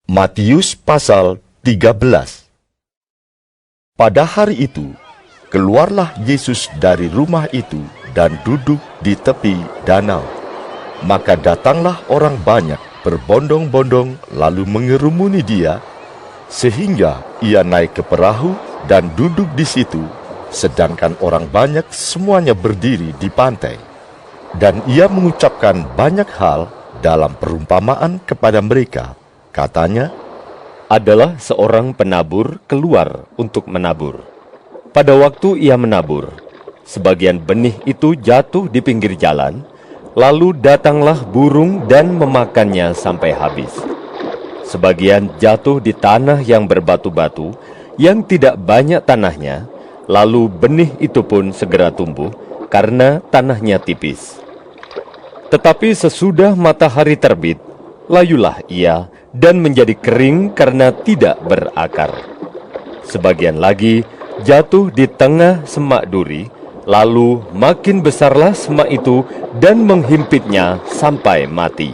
Matius pasal 13. Pada hari itu, keluarlah Yesus dari rumah itu dan duduk di tepi danau. Maka datanglah orang banyak berbondong-bondong lalu mengerumuni dia, sehingga ia naik ke perahu dan duduk di situ, sedangkan orang banyak semuanya berdiri di pantai. Dan ia mengucapkan banyak hal dalam perumpamaan kepada mereka. Katanya, adalah seorang penabur keluar untuk menabur. Pada waktu ia menabur, sebagian benih itu jatuh di pinggir jalan, lalu datanglah burung dan memakannya sampai habis. Sebagian jatuh di tanah yang berbatu-batu, yang tidak banyak tanahnya, lalu benih itu pun segera tumbuh, karena tanahnya tipis. Tetapi sesudah matahari terbit, layulah ia dan menjadi kering karena tidak berakar. Sebagian lagi jatuh di tengah semak duri, lalu makin besarlah semak itu dan menghimpitnya sampai mati.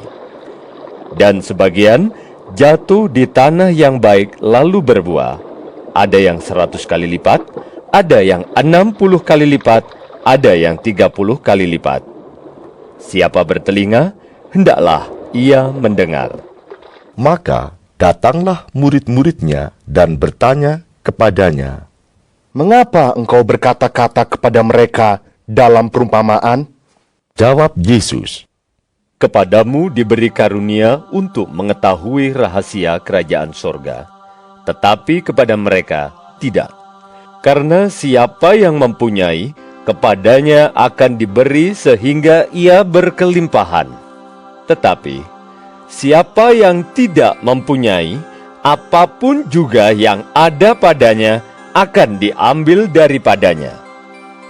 Dan sebagian jatuh di tanah yang baik lalu berbuah, ada yang 100 kali lipat, ada yang 60 kali lipat, ada yang 30 kali lipat. Siapa bertelinga, hendaklah ia mendengar. maka datanglah murid-muridnya dan bertanya kepadanya, "Mengapa engkau berkata-kata kepada mereka dalam perumpamaan?" Jawab Yesus, Kepadamu diberi karunia untuk mengetahui rahasia kerajaan sorga, tetapi kepada mereka tidak. Karena siapa yang mempunyai, kepadanya akan diberi sehingga ia berkelimpahan. Tetapi siapa yang tidak mempunyai, apapun juga yang ada padanya akan diambil daripadanya.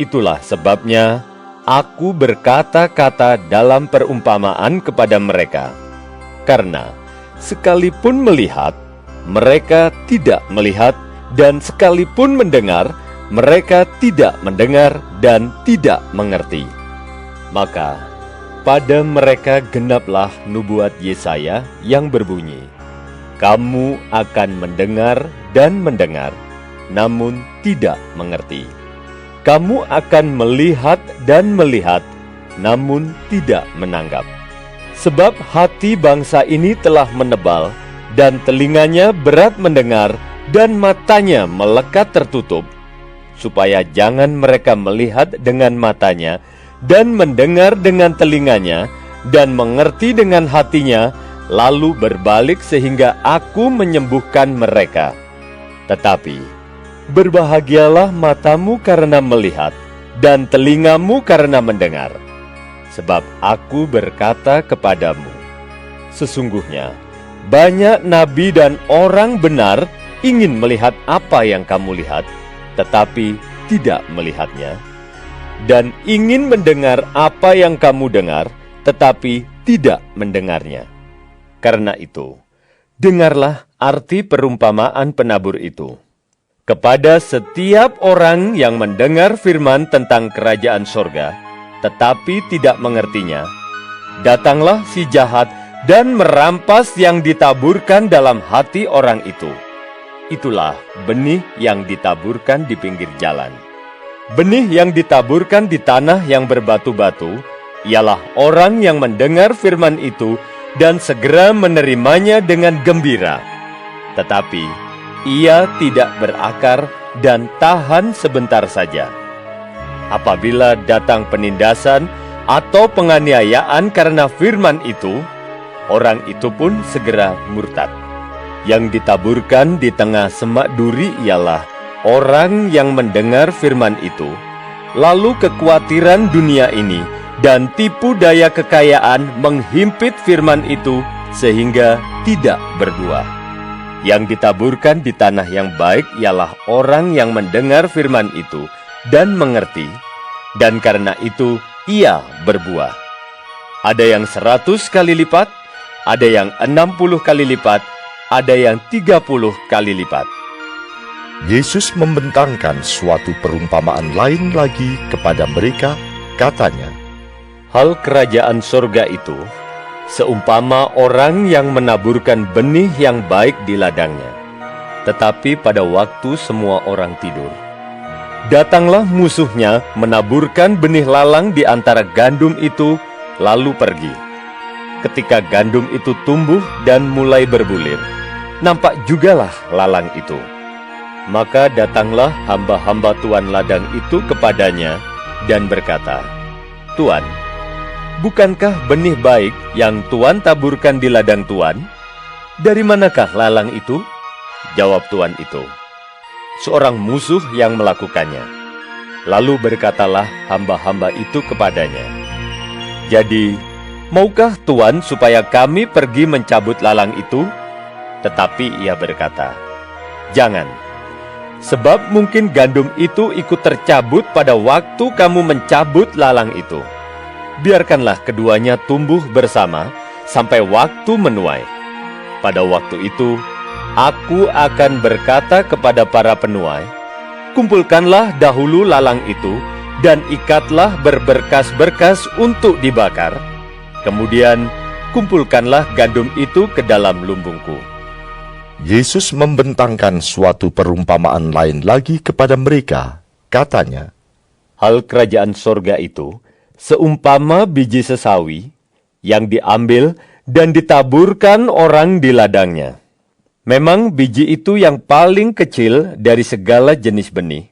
Itulah sebabnya aku berkata-kata dalam perumpamaan kepada mereka. Karena sekalipun melihat, mereka tidak melihat, dan sekalipun mendengar, mereka tidak mendengar dan tidak mengerti. Maka pada mereka genaplah nubuat Yesaya yang berbunyi, "Kamu akan mendengar dan mendengar, namun tidak mengerti. Kamu akan melihat dan melihat, namun tidak menanggap. Sebab hati bangsa ini telah menebal, dan telinganya berat mendengar, dan matanya melekat tertutup, supaya jangan mereka melihat dengan matanya, dan mendengar dengan telinganya, dan mengerti dengan hatinya, lalu berbalik sehingga aku menyembuhkan mereka. Tetapi berbahagialah matamu karena melihat, dan telingamu karena mendengar. Sebab aku berkata kepadamu, sesungguhnya banyak nabi dan orang benar ingin melihat apa yang kamu lihat, tetapi tidak melihatnya, dan ingin mendengar apa yang kamu dengar, tetapi tidak mendengarnya. Karena itu, dengarlah arti perumpamaan penabur itu. Kepada setiap orang yang mendengar firman tentang kerajaan sorga, tetapi tidak mengertinya, datanglah si jahat dan merampas yang ditaburkan dalam hati orang itu. Itulah benih yang ditaburkan di pinggir jalan. Benih yang ditaburkan di tanah yang berbatu-batu, ialah orang yang mendengar firman itu dan segera menerimanya dengan gembira. Tetapi ia tidak berakar dan tahan sebentar saja. Apabila datang penindasan atau penganiayaan karena firman itu, orang itu pun segera murtad. Yang ditaburkan di tengah semak duri ialah orang yang mendengar firman itu, lalu kekhawatiran dunia ini dan tipu daya kekayaan menghimpit firman itu sehingga tidak berbuah. Yang ditaburkan di tanah yang baik ialah orang yang mendengar firman itu dan mengerti, dan karena itu ia berbuah. Ada yang 100 kali lipat, ada yang 60 kali lipat, ada yang 30 kali lipat. Yesus membentangkan suatu perumpamaan lain lagi kepada mereka, katanya, Hal kerajaan sorga itu seumpama orang yang menaburkan benih yang baik di ladangnya. Tetapi pada waktu semua orang tidur, datanglah musuhnya menaburkan benih lalang di antara gandum itu, lalu pergi. Ketika gandum itu tumbuh dan mulai berbulir, nampak jugalah lalang itu. Maka datanglah hamba-hamba tuan ladang itu kepadanya dan berkata, "Tuan, bukankah benih baik yang tuan taburkan di ladang tuan? Dari manakah lalang itu?" Jawab tuan itu, "Seorang musuh yang melakukannya." Lalu berkatalah hamba-hamba itu kepadanya, "Jadi, maukah tuan supaya kami pergi mencabut lalang itu?" Tetapi ia berkata, "Jangan. Sebab mungkin gandum itu ikut tercabut pada waktu kamu mencabut lalang itu. Biarkanlah keduanya tumbuh bersama sampai waktu menuai. Pada waktu itu, aku akan berkata kepada para penuai, kumpulkanlah dahulu lalang itu dan ikatlah berberkas-berkas untuk dibakar. Kemudian kumpulkanlah gandum itu ke dalam lumbungku." Yesus membentangkan suatu perumpamaan lain lagi kepada mereka. Katanya, Hal kerajaan sorga itu seumpama biji sesawi yang diambil dan ditaburkan orang di ladangnya. Memang biji itu yang paling kecil dari segala jenis benih.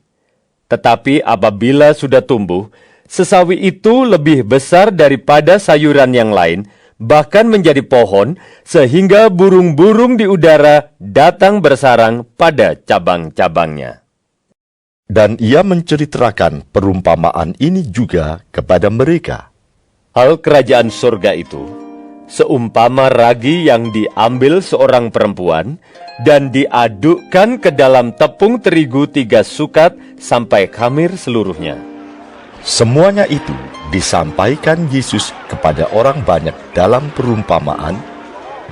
Tetapi apabila sudah tumbuh, sesawi itu lebih besar daripada sayuran yang lain, bahkan menjadi pohon, sehingga burung-burung di udara datang bersarang pada cabang-cabangnya. dan ia menceritakan perumpamaan ini juga kepada mereka. Hal kerajaan surga itu seumpama ragi yang diambil seorang perempuan dan diadukkan ke dalam tepung terigu 3 sukat sampai khamir seluruhnya. Semuanya itu disampaikan Yesus kepada orang banyak dalam perumpamaan,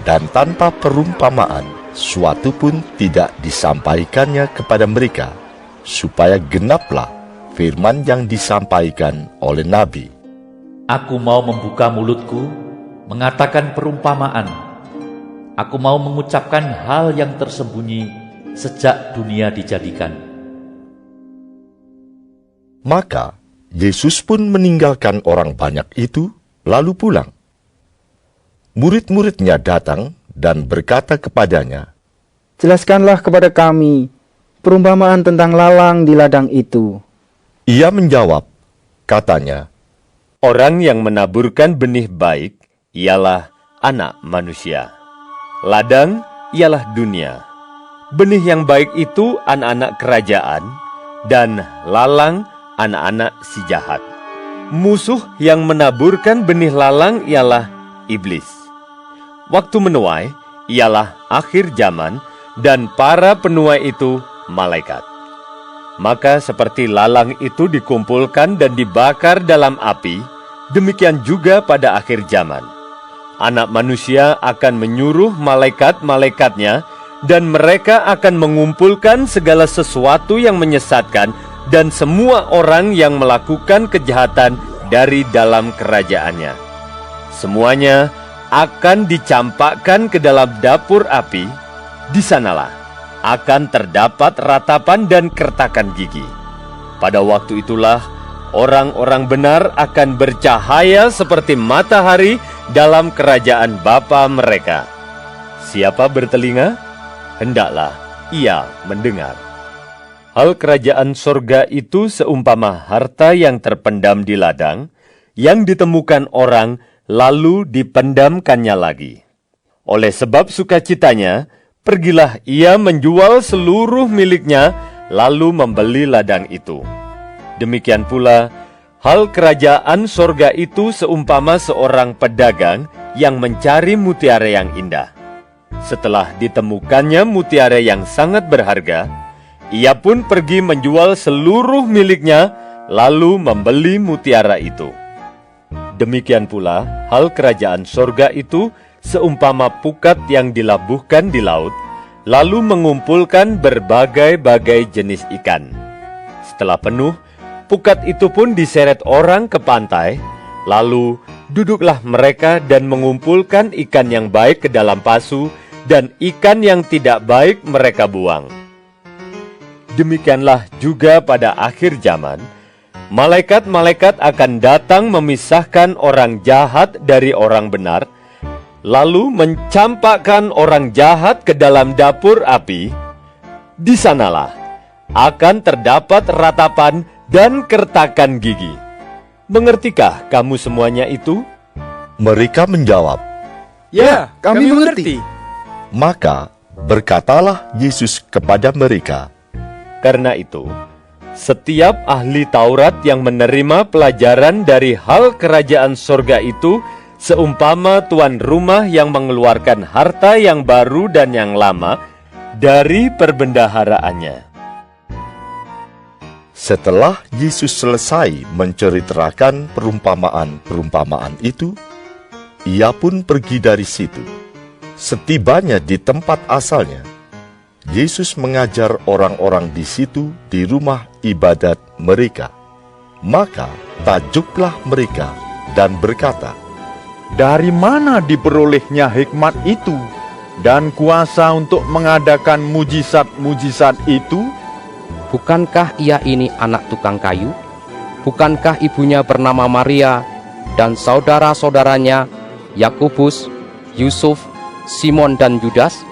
dan tanpa perumpamaan suatu pun tidak disampaikannya kepada mereka, supaya genaplah firman yang disampaikan oleh Nabi. Aku mau membuka mulutku, mengatakan perumpamaan. Aku mau mengucapkan hal yang tersembunyi sejak dunia dijadikan. Maka Yesus pun meninggalkan orang banyak itu, lalu pulang. Murid-muridnya datang dan berkata kepadanya, "Jelaskanlah kepada kami perumpamaan tentang lalang di ladang itu." Ia menjawab, katanya, Orang yang menaburkan benih baik ialah anak manusia. Ladang ialah dunia. Benih yang baik itu anak-anak kerajaan, dan lalang anak-anak si jahat. Musuh yang menaburkan benih lalang ialah iblis. Waktu menuai ialah akhir zaman, dan para penuai itu malaikat. Maka seperti lalang itu dikumpulkan dan dibakar dalam api, demikian juga pada akhir zaman. Anak manusia akan menyuruh malaikat-malaikatnya, dan mereka akan mengumpulkan segala sesuatu yang menyesatkan dan semua orang yang melakukan kejahatan dari dalam kerajaannya. Semuanya akan dicampakkan ke dalam dapur api. Di sanalah akan terdapat ratapan dan kertakan gigi. Pada waktu itulah orang-orang benar akan bercahaya seperti matahari dalam kerajaan Bapa mereka. Siapa bertelinga, hendaklah ia mendengar. Hal kerajaan sorga itu seumpama harta yang terpendam di ladang, yang ditemukan orang lalu dipendamkannya lagi. Oleh sebab sukacitanya, pergilah ia menjual seluruh miliknya, lalu membeli ladang itu. Demikian pula, hal kerajaan sorga itu seumpama seorang pedagang yang mencari mutiara yang indah. Setelah ditemukannya mutiara yang sangat berharga, ia pun pergi menjual seluruh miliknya, lalu membeli mutiara itu. Demikian pula, hal kerajaan sorga itu seumpama pukat yang dilabuhkan di laut, lalu mengumpulkan berbagai-bagai jenis ikan. Setelah penuh, pukat itu pun diseret orang ke pantai, lalu Duduklah mereka dan mengumpulkan ikan yang baik ke dalam pasu, dan ikan yang tidak baik mereka buang. Demikianlah juga pada akhir zaman, malaikat-malaikat akan datang memisahkan orang jahat dari orang benar, lalu mencampakkan orang jahat ke dalam dapur api. Di sanalah akan terdapat ratapan dan kertakan gigi. Mengertikah kamu semuanya itu? Mereka menjawab, Ya, kami mengerti. maka berkatalah Yesus kepada mereka, Karena itu, setiap ahli Taurat yang menerima pelajaran dari hal kerajaan sorga itu seumpama tuan rumah yang mengeluarkan harta yang baru dan yang lama dari perbendaharaannya. Setelah Yesus selesai menceritakan perumpamaan-perumpamaan itu, ia pun pergi dari situ. Setibanya di tempat asalnya, Yesus mengajar orang-orang di situ di rumah ibadat mereka. Maka tajuklah mereka dan berkata, Dari mana diperolehnya hikmat itu dan kuasa untuk mengadakan mujizat-mujizat itu? Bukankah ia ini anak tukang kayu? Bukankah ibunya bernama Maria dan saudara-saudaranya Yakobus, Yusuf, Simon dan Yudas?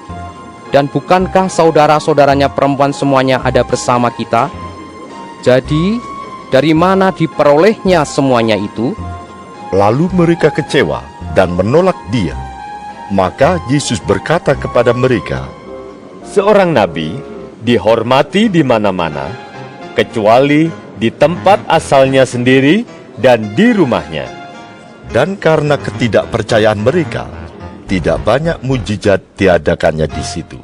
Dan bukankah saudara-saudaranya perempuan semuanya ada bersama kita? Jadi, dari mana diperolehnya semuanya itu? Lalu mereka kecewa dan menolak dia. Maka Yesus berkata kepada mereka, Seorang nabi dihormati di mana-mana, kecuali di tempat asalnya sendiri dan di rumahnya. dan karena ketidakpercayaan mereka, tidak banyak mujizat diadakannya di situ.